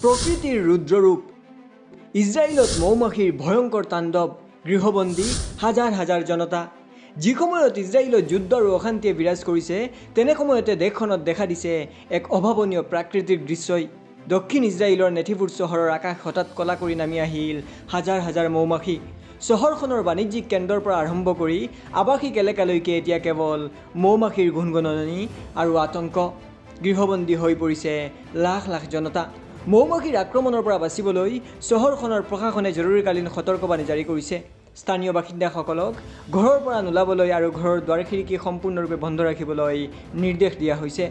প্ৰকৃতিৰ ৰুদ্ৰৰূপ ইজৰাইলত মৌমাখিৰ ভয়ংকৰ তাণ্ডৱ গৃহবন্দী হাজাৰ হাজাৰ জনতা যি সময়ত ইজৰাইলত যুদ্ধ আৰু অশান্তিয়ে বিৰাজ কৰিছে তেনে সময়তে দেশখনত দেখা দিছে এক অভাৱনীয় প্ৰাকৃতিক দৃশ্যই দক্ষিণ ইজৰাইলৰ নেথিভুট চহৰৰ আকাশ হঠাৎ কলা কৰি নামি আহিল হাজাৰ হাজাৰ মৌমাখি চহৰখনৰ বাণিজ্যিক কেন্দ্ৰৰ পৰা আৰম্ভ কৰি আৱাসিক এলেকালৈকে এতিয়া কেৱল মৌমাখিৰ গুণগুণনি আৰু আতংক গৃহবন্দী হৈ পৰিছে লাখ লাখ জনতা মৌমাখিৰ আক্ৰমণৰ পৰা বাচিবলৈ চহৰখনৰ প্ৰশাসনে জৰুৰীকালীন সতৰ্কবাণী জাৰি কৰিছে স্থানীয় বাসিন্দাসকলক ঘৰৰ পৰা নোলাবলৈ আৰু ঘৰৰ দুৱাৰ খিৰিকী সম্পূৰ্ণৰূপে বন্ধ ৰাখিবলৈ নিৰ্দেশ দিয়া হৈছে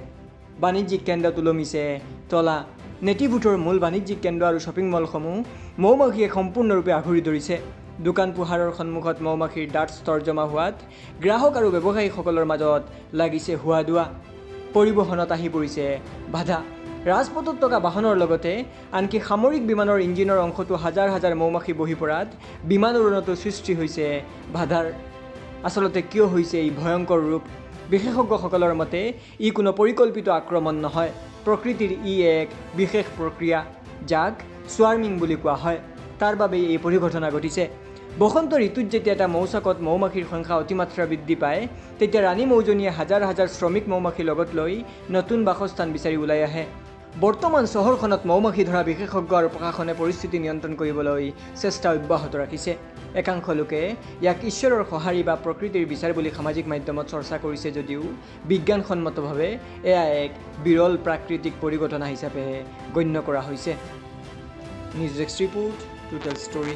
বাণিজ্যিক কেন্দ্ৰত ওলমিছে তলা নেটিভুটৰ মূল বাণিজ্যিক কেন্দ্ৰ আৰু শ্বপিং মলসমূহ মৌমাখিয়ে সম্পূৰ্ণৰূপে আগুৰি ধৰিছে দোকান পোহাৰৰ সন্মুখত মৌমাখিৰ ডাঠ স্তৰ জমা হোৱাত গ্ৰাহক আৰু ব্যৱসায়ীসকলৰ মাজত লাগিছে হুৱা দুৱা পৰিবহণত আহি পৰিছে বাধা ৰাজপথত থকা বাহনৰ লগতে আনকি সামৰিক বিমানৰ ইঞ্জিনৰ অংশটো হাজাৰ হাজাৰ মৌমাখি বহি পৰাত বিমান উৰণতো সৃষ্টি হৈছে বাধাৰ আচলতে কিয় হৈছে এই ভয়ংকৰ ৰূপ বিশেষজ্ঞসকলৰ মতে ই কোনো পৰিকল্পিত আক্ৰমণ নহয় প্ৰকৃতিৰ ই এক বিশেষ প্ৰক্ৰিয়া যাক স্বাৰ্মিং বুলি কোৱা হয় তাৰ বাবে এই পৰিঘটনা ঘটিছে বসন্ত ঋতুত যেতিয়া এটা মৌচাকত মৌমাখিৰ সংখ্যা অতিমাত্ৰা বৃদ্ধি পায় তেতিয়া ৰাণী মৌজনীয়ে হাজাৰ হাজাৰ শ্ৰমিক মৌমাখি লগত লৈ নতুন বাসস্থান বিচাৰি ওলাই আহে বৰ্তমান চহৰখনত মৌমাখি ধৰা বিশেষজ্ঞ আৰু প্ৰশাসনে পৰিস্থিতি নিয়ন্ত্ৰণ কৰিবলৈ চেষ্টা অব্যাহত ৰাখিছে একাংশ লোকে ইয়াক ঈশ্বৰৰ সঁহাৰি বা প্ৰকৃতিৰ বিচাৰ বুলি সামাজিক মাধ্যমত চৰ্চা কৰিছে যদিও বিজ্ঞানসন্মতভাৱে এয়া এক বিৰল প্ৰাকৃতিক পৰিঘটনা হিচাপে গণ্য কৰা হৈছে news desk report total story